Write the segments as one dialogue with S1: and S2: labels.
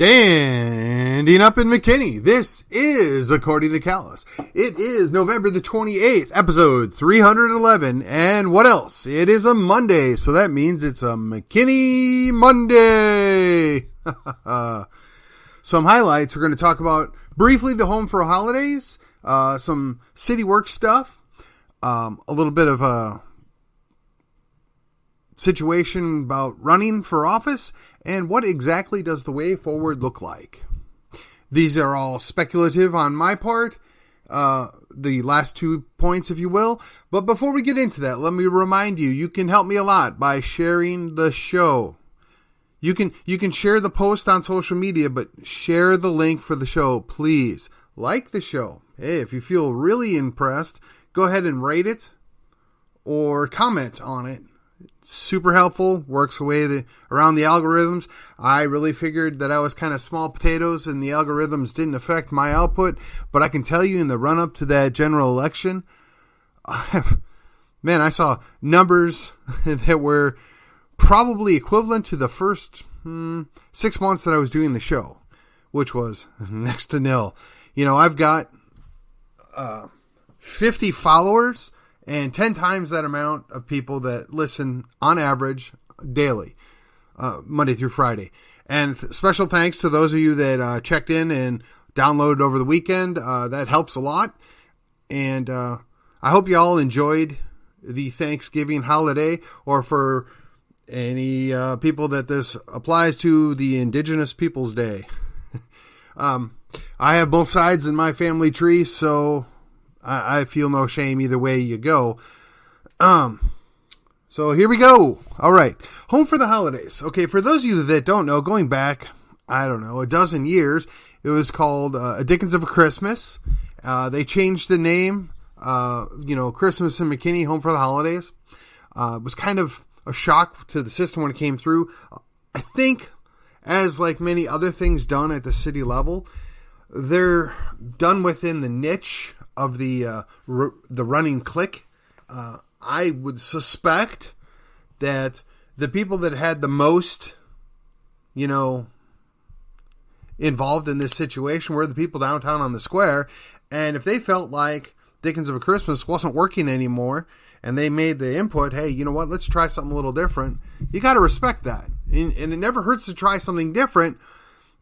S1: Standing up in McKinney, this is According to Callus. It is November the 28th, episode 311, and what else? It is a Monday, so that means it's a McKinney Monday. Some highlights, we're going to talk about briefly the home for holidays, some city work stuff, a little bit of a situation about running for office, and what exactly does the way forward look like. These are all speculative on my part, the last 2 points, if you will. But before we get into that, let me remind you, you can help me a lot by sharing the show. You can share the post on social media, but share the link for the show, please. Like the show. Hey, if you feel really impressed, go ahead and rate it or comment on it. Super helpful, works away around the algorithms. I really figured that I was kind of small potatoes and the algorithms didn't affect my output, but I can tell you in the run up to that general election, I saw numbers that were probably equivalent to the first 6 months that I was doing the show, which was next to nil. You know, I've got 50 followers and 10 times that amount of people that listen on average daily, Monday through Friday. And special thanks to those of you that checked in and downloaded over the weekend. That helps a lot. And I hope you all enjoyed the Thanksgiving holiday, or for any people that this applies to, the Indigenous Peoples Day. I have both sides in my family tree, so I feel no shame either way you go. So here we go. All right. Home for the holidays. Okay. For those of you that don't know, going back, I don't know, a dozen years, it was called A Dickens of a Christmas. They changed the name, Christmas in McKinney, Home for the Holidays. It was kind of a shock to the system when it came through. I think, as like many other things done at the city level, they're done within the niche of the running clique. I would suspect that the people that had the most, involved in this situation were the people downtown on the square. And if they felt like Dickens of a Christmas wasn't working anymore, and they made the input, hey, you know what, let's try something a little different, you got to respect that. And it never hurts to try something different.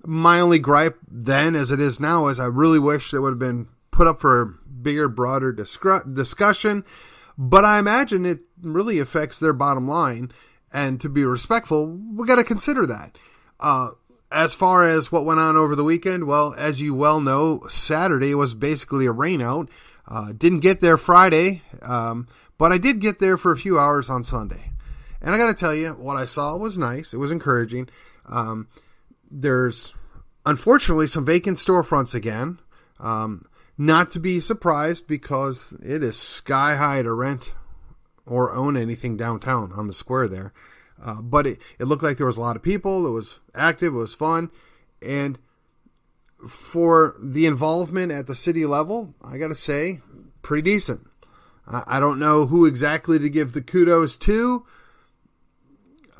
S1: My only gripe then, as it is now, is I really wish it would have been put up for a bigger, broader discussion, but I imagine it really affects their bottom line, and to be respectful, we got to consider that. As far as what went on over the weekend, well, as you well know, Saturday was basically a rain out. Didn't get there Friday, but I did get there for a few hours on Sunday. And I got to tell you, what I saw was nice. It was encouraging. There's, unfortunately, some vacant storefronts again. Not to be surprised, because it is sky high to rent or own anything downtown on the square there. But it looked like there was a lot of people. It was active. It was fun. And for the involvement at the city level, I got to say, pretty decent. I don't know who exactly to give the kudos to.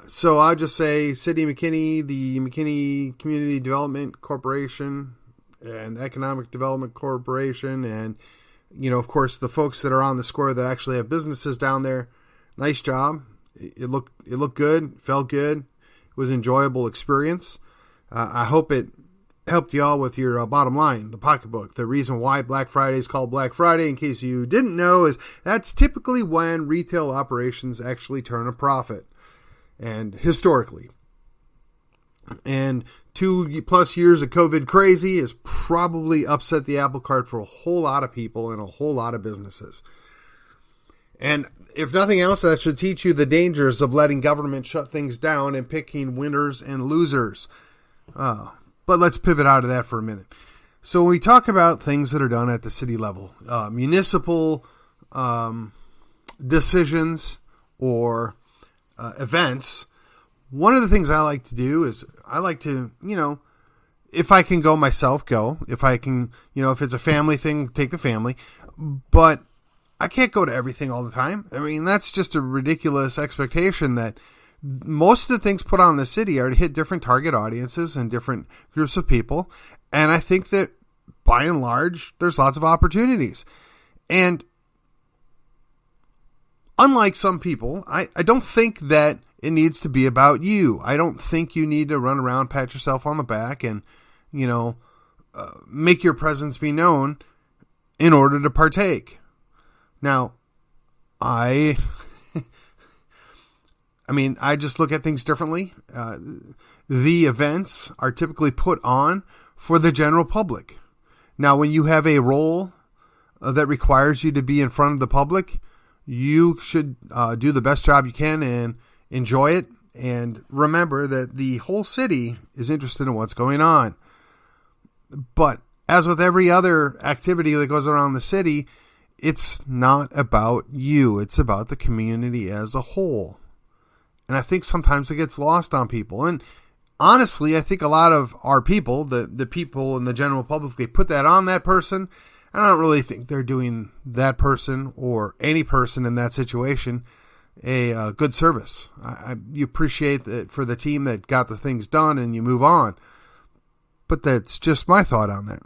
S1: So I'll just say City of McKinney, the McKinney Community Development Corporation, and Economic Development Corporation, and, of course, the folks that are on the square that actually have businesses down there. Nice job. It looked good, felt good. It was an enjoyable experience. I hope it helped you all with your bottom line, the pocketbook. The reason why Black Friday is called Black Friday, in case you didn't know, is that's typically when retail operations actually turn a profit, and historically. And 2+ years of COVID crazy has probably upset the apple cart for a whole lot of people and a whole lot of businesses. And if nothing else, that should teach you the dangers of letting government shut things down and picking winners and losers. But let's pivot out of that for a minute. So when we talk about things that are done at the city level, municipal decisions or events, one of the things I like to do is I like to, if I can go myself, go. If I can, if it's a family thing, take the family. But I can't go to everything all the time. I mean, that's just a ridiculous expectation that most of the things put on in the city are to hit different target audiences and different groups of people. And I think that by and large, there's lots of opportunities. And unlike some people, I don't think that it needs to be about you. I don't think you need to run around, pat yourself on the back, and, make your presence be known in order to partake. Now, I just look at things differently. The events are typically put on for the general public. Now, when you have a role that requires you to be in front of the public, you should do the best job you can and enjoy it. And remember that the whole city is interested in what's going on. But as with every other activity that goes around the city, it's not about you. It's about the community as a whole. And I think sometimes it gets lost on people. And honestly, I think a lot of our people, the people in the general public, they put that on that person. And I don't really think they're doing that person or any person in that situation a good service. You appreciate it for the team that got the things done and you move on. But that's just my thought on that.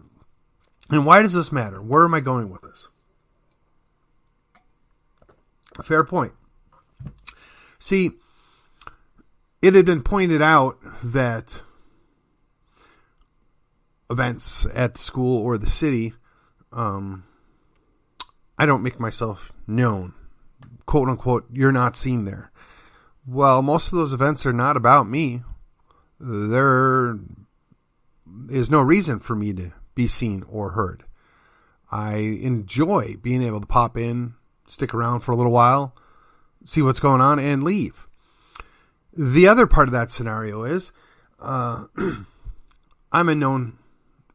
S1: And why does this matter? Where am I going with this? Fair point. See, it had been pointed out that events at the school or the city, I don't make myself known. Quote unquote, you're not seen there. Well, most of those events are not about me. There is no reason for me to be seen or heard. I enjoy being able to pop in, stick around for a little while, see what's going on, and leave. The other part of that scenario is I'm a known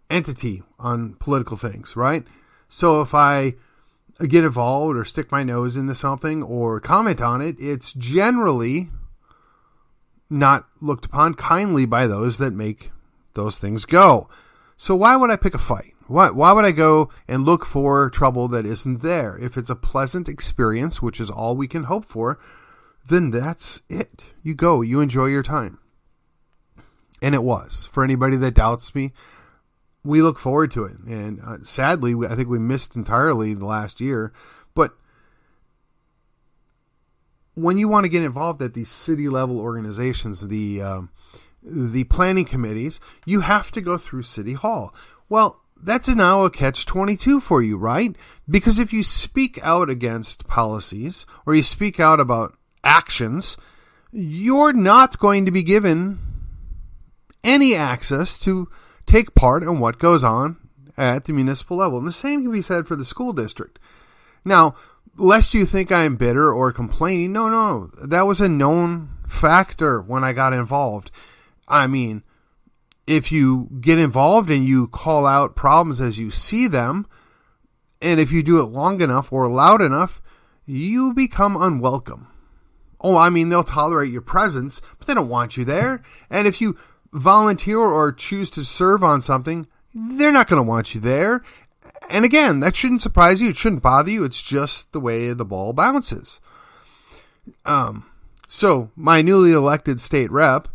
S1: entity on political things, right? So if I get involved or stick my nose into something or comment on it, it's generally not looked upon kindly by those that make those things go. So why would I pick a fight? Why would I go and look for trouble that isn't there? If it's a pleasant experience, which is all we can hope for, then that's it. You go, you enjoy your time. And it was. For anybody that doubts me, we look forward to it. And sadly, I think we missed entirely the last year. But when you want to get involved at these city level organizations, the planning committees, you have to go through City Hall. Well, that's now a catch-22 for you, right? Because if you speak out against policies or you speak out about actions, you're not going to be given any access to take part in what goes on at the municipal level. And the same can be said for the school district. Now, lest you think I'm bitter or complaining, no. That was a known factor when I got involved. I mean, if you get involved and you call out problems as you see them, and if you do it long enough or loud enough, you become unwelcome. Oh, I mean, they'll tolerate your presence, but they don't want you there. And if you volunteer or choose to serve on something, they're not going to want you there. And again, that shouldn't surprise you. It shouldn't bother you. It's just the way the ball bounces. So my newly elected state rep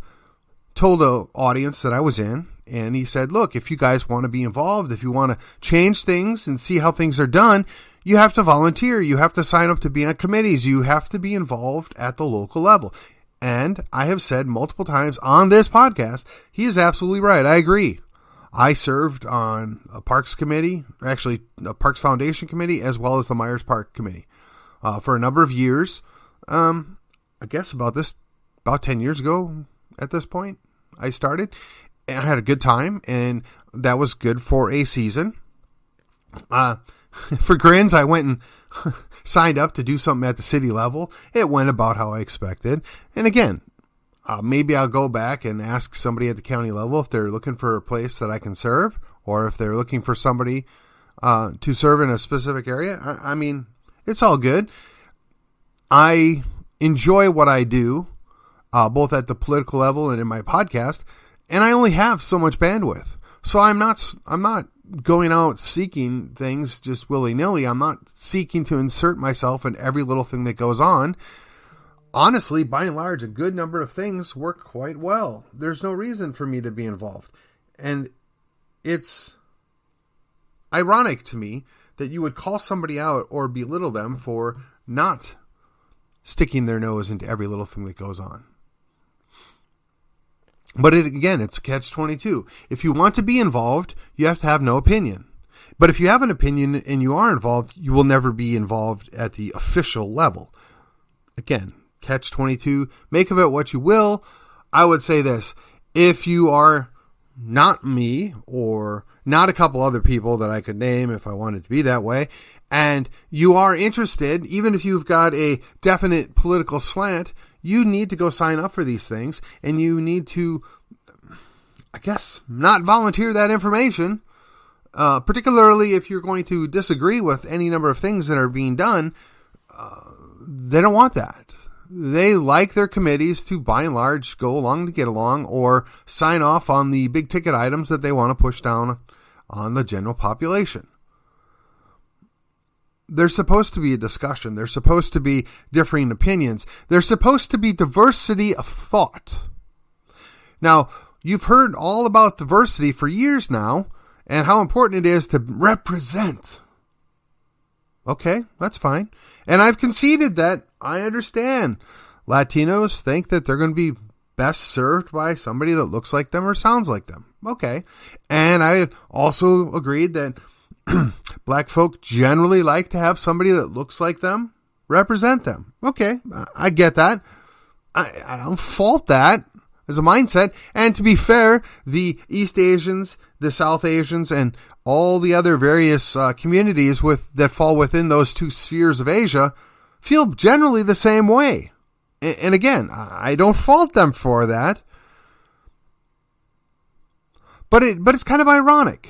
S1: told the audience that I was in, and he said, look, if you guys want to be involved, if you want to change things and see how things are done, you have to volunteer. You have to sign up to be on committees. You have to be involved at the local level. And I have said multiple times on this podcast, he is absolutely right. I agree. I served on a Parks Committee, actually a Parks Foundation Committee, as well as the Myers Park Committee for a number of years. I guess about 10 years ago at this point, I started. And I had a good time, and that was good for a season. For grins, I went and signed up to do something at the city level. It went about how I expected. And again, maybe I'll go back and ask somebody at the county level if they're looking for a place that I can serve, or if they're looking for somebody to serve in a specific area. I mean, it's all good. I enjoy what I do, both at the political level and in my podcast, and I only have so much bandwidth. So I'm not going out seeking things just willy-nilly. I'm not seeking to insert myself in every little thing that goes on. honestly, by and large, a good number of things work quite well. There's no reason for me to be involved. And it's ironic to me that you would call somebody out or belittle them for not sticking their nose into every little thing that goes on. But it's a catch-22. If you want to be involved, you have to have no opinion. But if you have an opinion and you are involved, you will never be involved at the official level. Again, catch-22, make of it what you will. I would say this: if you are not me or not a couple other people that I could name if I wanted to be that way, and you are interested, even if you've got a definite political slant, you need to go sign up for these things, and you need to, I guess, not volunteer that information, particularly if you're going to disagree with any number of things that are being done. They don't want that. They like their committees to, by and large, go along to get along or sign off on the big ticket items that they want to push down on the general population. There's supposed to be a discussion. There's supposed to be differing opinions. There's supposed to be diversity of thought. Now, you've heard all about diversity for years now and how important it is to represent. Okay, that's fine. And I've conceded that I understand. Latinos think that they're going to be best served by somebody that looks like them or sounds like them. Okay. And I also agreed that black folk generally like to have somebody that looks like them represent them. Okay. I get that. I don't fault that as a mindset. And to be fair, the East Asians, the South Asians, and all the other various communities that fall within those two spheres of Asia feel generally the same way. And again, I don't fault them for that. But it's kind of ironic.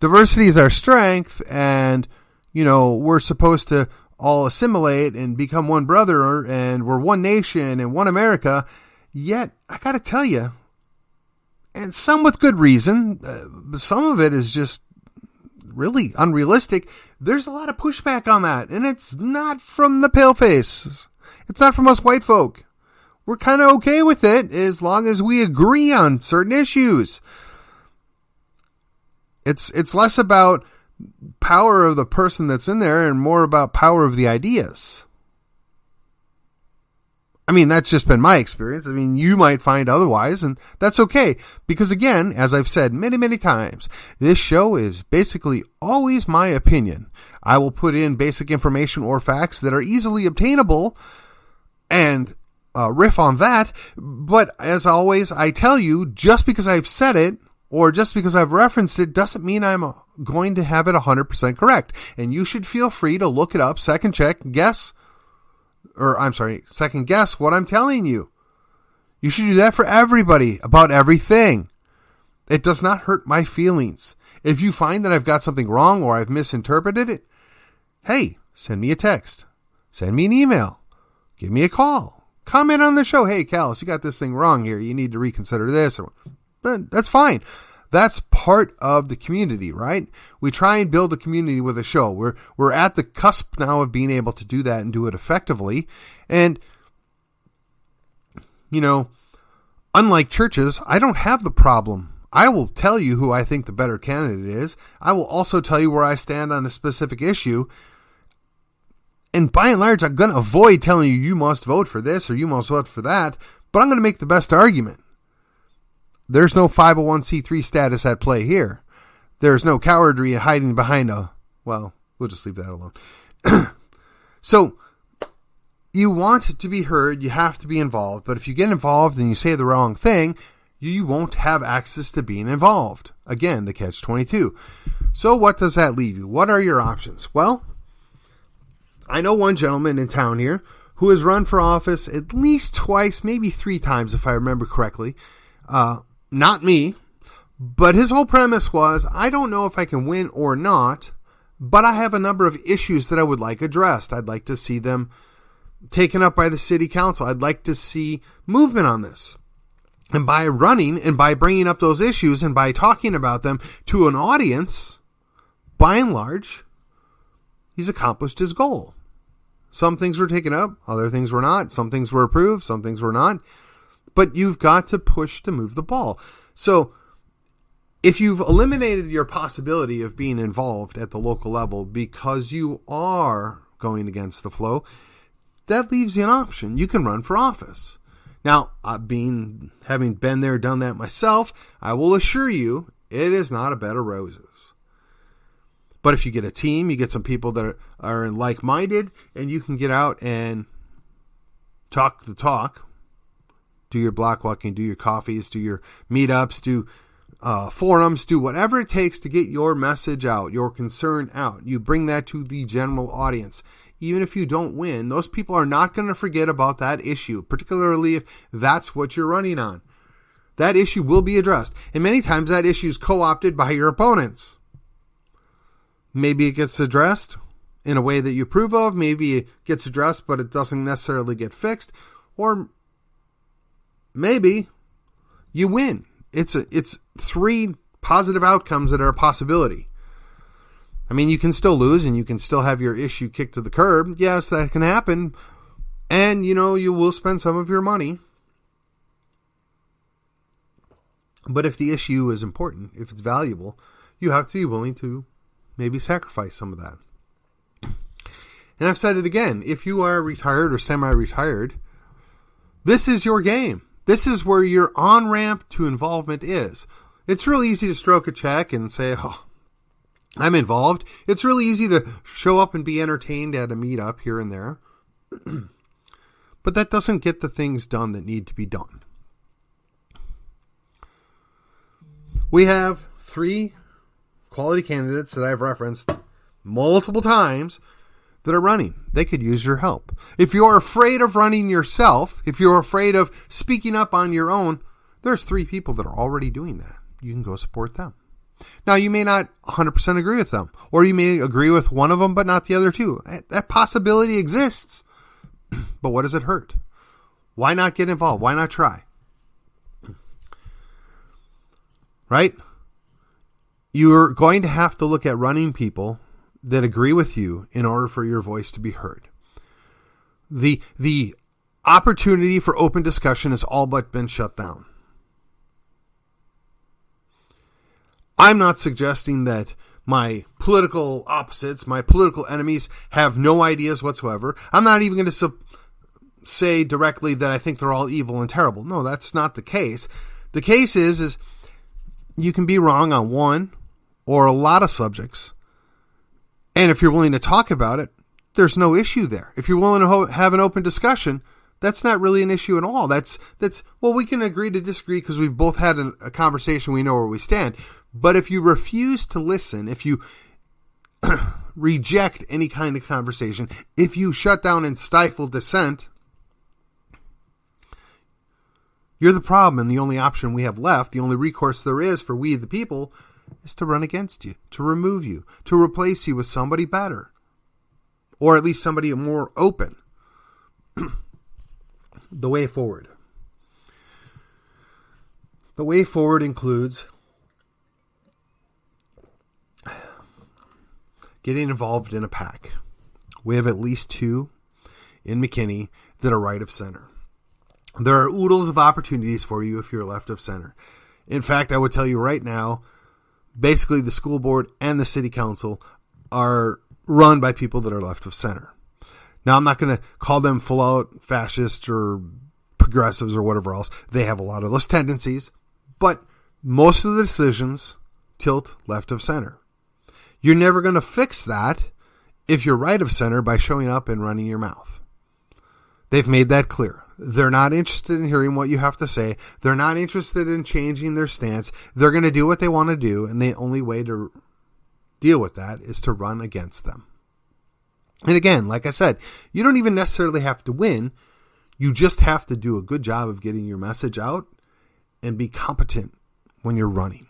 S1: Diversity is our strength, and, we're supposed to all assimilate and become one brother, and we're one nation and one America. Yet, I got to tell you, and some with good reason, some of it is just really unrealistic. There's a lot of pushback on that, and it's not from the palefaces. It's not from us white folk. We're kind of okay with it as long as we agree on certain issues. It's less about power of the person that's in there and more about power of the ideas. I mean, that's just been my experience. I mean, you might find otherwise, and that's okay. Because again, as I've said many, many times, this show is basically always my opinion. I will put in basic information or facts that are easily obtainable and riff on that. But as always, I tell you, just because I've said it or just because I've referenced it doesn't mean I'm going to have it 100% correct. And you should feel free to look it up, second guess what I'm telling you. You should do that for everybody about everything. It does not hurt my feelings. If you find that I've got something wrong or I've misinterpreted it, hey, send me a text. Send me an email. Give me a call. Comment on the show. Hey, Callis, you got this thing wrong here. You need to reconsider this. That's fine. That's part of the community, right? We try and build a community with a show. We're at the cusp now of being able to do that and do it effectively. And, unlike churches, I don't have the problem. I will tell you who I think the better candidate is. I will also tell you where I stand on a specific issue. And by and large, I'm going to avoid telling you must vote for this or you must vote for that, but I'm going to make the best argument. There's no 501c3 status at play here. There's no cowardry hiding behind we'll just leave that alone. So, you want to be heard, you have to be involved, but if you get involved and you say the wrong thing, you won't have access to being involved. Again, the catch-22. So what does that leave you? What are your options? Well, I know one gentleman in town here who has run for office at least twice, maybe 3 times if I remember correctly. Not me, but his whole premise was, I don't know if I can win or not, but I have a number of issues that I would like addressed. I'd like to see them taken up by the city council. I'd like to see movement on this. And by running and by bringing up those issues and by talking about them to an audience, by and large, he's accomplished his goal. Some things were taken up, other things were not. Some things were approved, some things were not. But you've got to push to move the ball. So if you've eliminated your possibility of being involved at the local level because you are going against the flow, that leaves you an option. You can run for office. Now, having been there, done that myself, I will assure you it is not a bed of roses. But if you get a team, you get some people that are like-minded, and you can get out and talk the talk, do your block walking, do your coffees, do your meetups, do forums, do whatever it takes to get your message out, your concern out. You bring that to the general audience. Even if you don't win, those people are not going to forget about that issue, particularly if that's what you're running on. That issue will be addressed. And many times that issue is co-opted by your opponents. Maybe it gets addressed in a way that you approve of. Maybe it gets addressed, but it doesn't necessarily get fixed. Or maybe you win. It's three positive outcomes that are a possibility. I mean, you can still lose and you can still have your issue kicked to the curb. Yes, that can happen. And, you will spend some of your money. But if the issue is important, if it's valuable, you have to be willing to maybe sacrifice some of that. And I've said it again. If you are retired or semi-retired, this is your game. This is where your on-ramp to involvement is. It's really easy to stroke a check and say, oh, I'm involved. It's really easy to show up and be entertained at a meetup here and there. But that doesn't get the things done that need to be done. We have 3 quality candidates that I've referenced multiple times that are running. They could use your help. If you're afraid of running yourself, if you're afraid of speaking up on your own, there's 3 people that are already doing that. You can go support them. Now, you may not 100% agree with them, or you may agree with one of them, but not the other 2. That possibility exists. But what does it hurt? Why not get involved? Why not try? Right? You're going to have to look at running people that agree with you in order for your voice to be heard. The opportunity for open discussion has all but been shut down. I'm not suggesting that my political opposites, my political enemies, have no ideas whatsoever. I'm not even going to say directly that I think they're all evil and terrible. No, that's not the case. The case is you can be wrong on one or a lot of subjects. And if you're willing to talk about it, there's no issue there. If you're willing to have an open discussion, that's not really an issue at all. Well, we can agree to disagree because we've both had a conversation. We know where we stand. But if you refuse to listen, if you reject any kind of conversation, if you shut down and stifle dissent, you're the problem. And the only option we have left, the only recourse there is for we the people, is to run against you, to remove you, to replace you with somebody better. Or at least somebody more open. The way forward. The way forward includes getting involved in a PAC. We have at least 2 in McKinney that are right of center. There are oodles of opportunities for you if you're left of center. In fact, I would tell you right now, basically the school board and the city council are run by people that are left of center. Now, I'm not going to call them full-out fascists or progressives or whatever else. They have a lot of those tendencies, but most of the decisions tilt left of center. You're never going to fix that if you're right of center by showing up and running your mouth. They've made that clear. They're not interested in hearing what you have to say. They're not interested in changing their stance. They're going to do what they want to do, and the only way to deal with that is to run against them. And again, like I said, you don't even necessarily have to win. You just have to do a good job of getting your message out and be competent when you're running.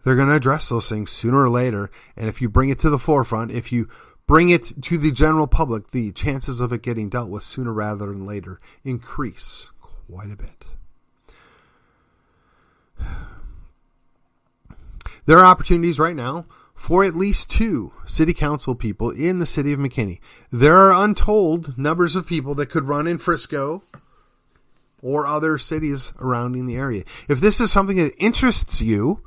S1: They're going to address those things sooner or later, and if you bring it to the forefront, if you bring it to the general public, the chances of it getting dealt with sooner rather than later increase quite a bit. There are opportunities right now for at least 2 city council people in the city of McKinney. There are untold numbers of people that could run in Frisco or other cities surrounding the area. If this is something that interests you,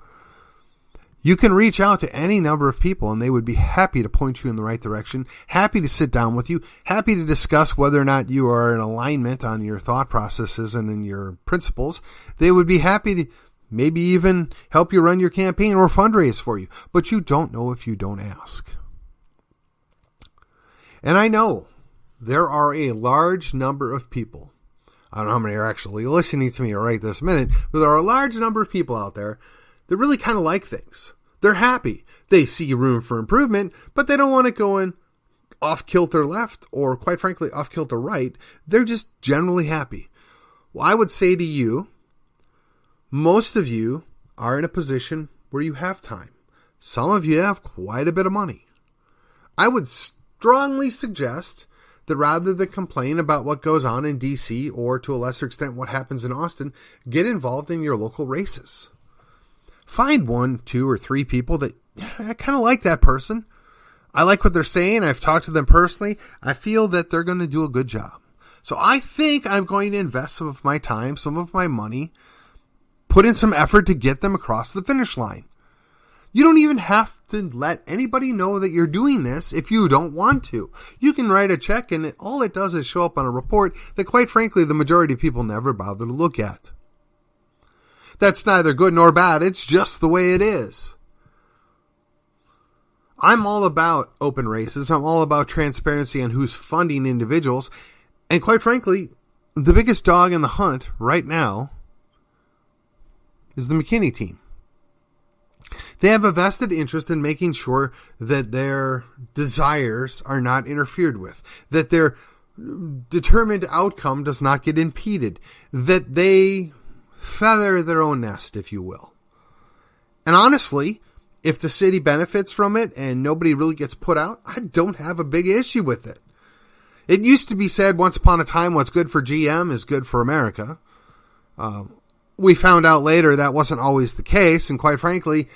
S1: you can reach out to any number of people and they would be happy to point you in the right direction, happy to sit down with you, happy to discuss whether or not you are in alignment on your thought processes and in your principles. They would be happy to maybe even help you run your campaign or fundraise for you. But you don't know if you don't ask. And I know there are a large number of people, I don't know how many are actually listening to me right this minute, but there are a large number of people out there that really kind of like things. They're happy. They see room for improvement, but they don't want to go in off-kilter left or, quite frankly, off-kilter right. They're just generally happy. Well, I would say to you, most of you are in a position where you have time. Some of you have quite a bit of money. I would strongly suggest that rather than complain about what goes on in D.C. or to a lesser extent what happens in Austin, get involved in your local races. Find 1, 2, or 3 people that, I kind of like that person. I like what they're saying. I've talked to them personally. I feel that they're going to do a good job. So I think I'm going to invest some of my time, some of my money, put in some effort to get them across the finish line. You don't even have to let anybody know that you're doing this if you don't want to. You can write a check and all it does is show up on a report that, quite frankly, the majority of people never bother to look at. That's neither good nor bad. It's just the way it is. I'm all about open races. I'm all about transparency on who's funding individuals. And quite frankly, the biggest dog in the hunt right now is the McKinney team. They have a vested interest in making sure that their desires are not interfered with, that their determined outcome does not get impeded, that they feather their own nest, if you will. And honestly, if the city benefits from it and nobody really gets put out, I don't have a big issue with it. It used to be said once upon a time, what's good for GM is good for America. We found out later that wasn't always the case, and quite frankly,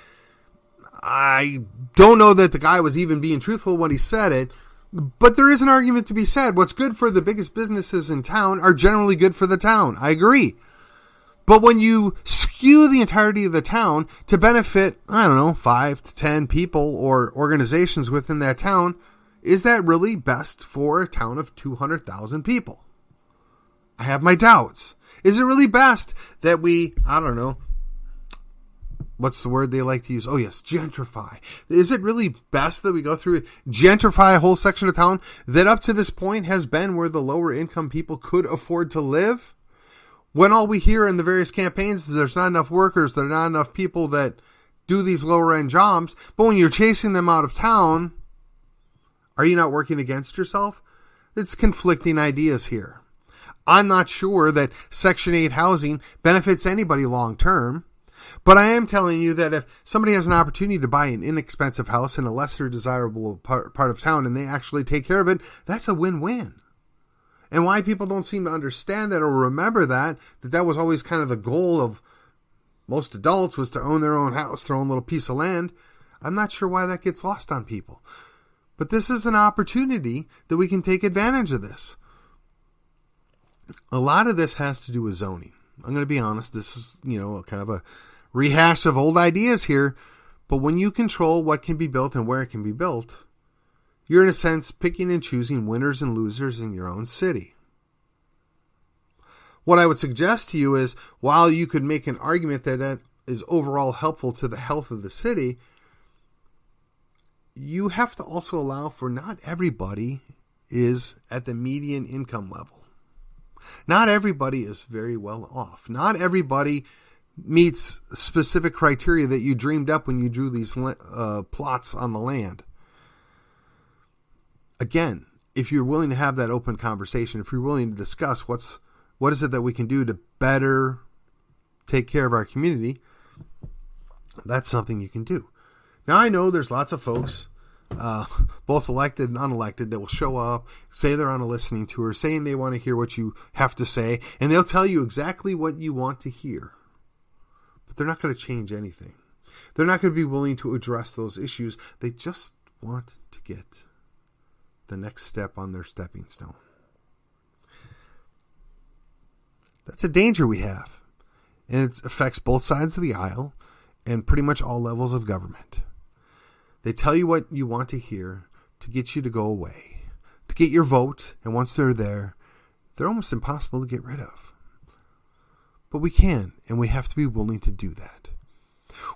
S1: I don't know that the guy was even being truthful when he said it, but there is an argument to be said. What's good for the biggest businesses in town are generally good for the town. I agree. But when you skew the entirety of the town to benefit, 5 to 10 people or organizations within that town, is that really best for a town of 200,000 people? I have my doubts. Is it really best that we, what's the word they like to use? Oh, yes, gentrify. Is it really best that we go through gentrify a whole section of town that up to this point has been where the lower income people could afford to live? When all we hear in the various campaigns is there's not enough workers, there are not enough people that do these lower end jobs, but when you're chasing them out of town, are you not working against yourself? It's conflicting ideas here. I'm not sure that Section 8 housing benefits anybody long term, but I am telling you that if somebody has an opportunity to buy an inexpensive house in a lesser desirable part of town and they actually take care of it, that's a win-win. And why people don't seem to understand that or remember that was always kind of the goal of most adults, was to own their own house, their own little piece of land. I'm not sure why that gets lost on people. But this is an opportunity that we can take advantage of this. A lot of this has to do with zoning. I'm going to be honest. This is, kind of a rehash of old ideas here. But when you control what can be built and where it can be built, you're in a sense picking and choosing winners and losers in your own city. What I would suggest to you is, while you could make an argument that is overall helpful to the health of the city, you have to also allow for not everybody is at the median income level. Not everybody is very well off. Not everybody meets specific criteria that you dreamed up when you drew these plots on the land. Again, if you're willing to have that open conversation, if you're willing to discuss what is it that we can do to better take care of our community, that's something you can do. Now, I know there's lots of folks, both elected and unelected, that will show up, say they're on a listening tour, saying they want to hear what you have to say, and they'll tell you exactly what you want to hear. But they're not going to change anything. They're not going to be willing to address those issues. They just want to get the next step on their stepping stone. That's a danger we have. And it affects both sides of the aisle and pretty much all levels of government. They tell you what you want to hear to get you to go away, to get your vote, and once they're there, they're almost impossible to get rid of. But we can, and we have to be willing to do that.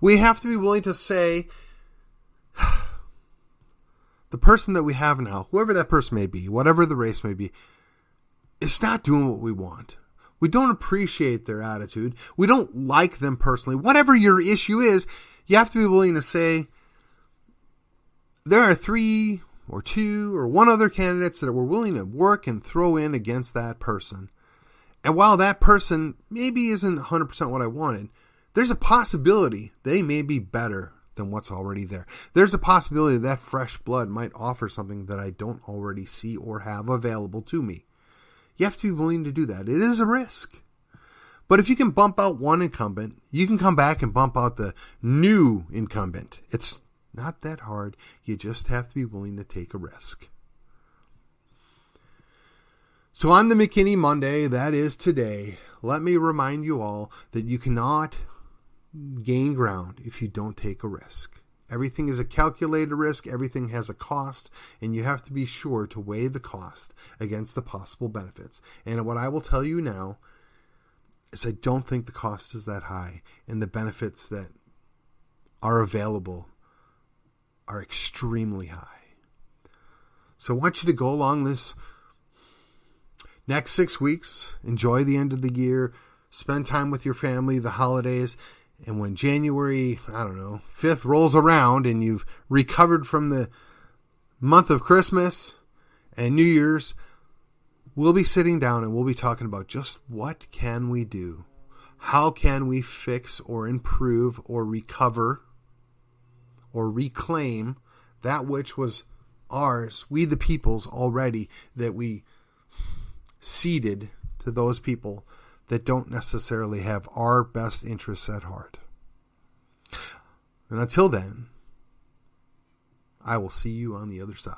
S1: We have to be willing to say, the person that we have now, whoever that person may be, whatever the race may be, is not doing what we want. We don't appreciate their attitude. We don't like them personally. Whatever your issue is, you have to be willing to say, there are 3 or 2 or 1 other candidates that we're willing to work and throw in against that person. And while that person maybe isn't 100% what I wanted, there's a possibility they may be better than what's already there. There's a possibility that fresh blood might offer something that I don't already see or have available to me. You have to be willing to do that. It is a risk. But if you can bump out one incumbent, you can come back and bump out the new incumbent. It's not that hard. You just have to be willing to take a risk. So on the McKinney Monday, that is today, let me remind you all that you cannot gain ground if you don't take a risk. Everything is a calculated risk. Everything has a cost, and you have to be sure to weigh the cost against the possible benefits. And what I will tell you now is I don't think the cost is that high, and the benefits that are available are extremely high. So I want you to go along this next 6 weeks, enjoy the end of the year, spend time with your family, the holidays, and when January, 5th rolls around and you've recovered from the month of Christmas and New Year's, we'll be sitting down and we'll be talking about just what can we do? How can we fix or improve or recover or reclaim that which was ours, we the people's already, that we ceded to those people that don't necessarily have our best interests at heart. And until then, I will see you on the other side.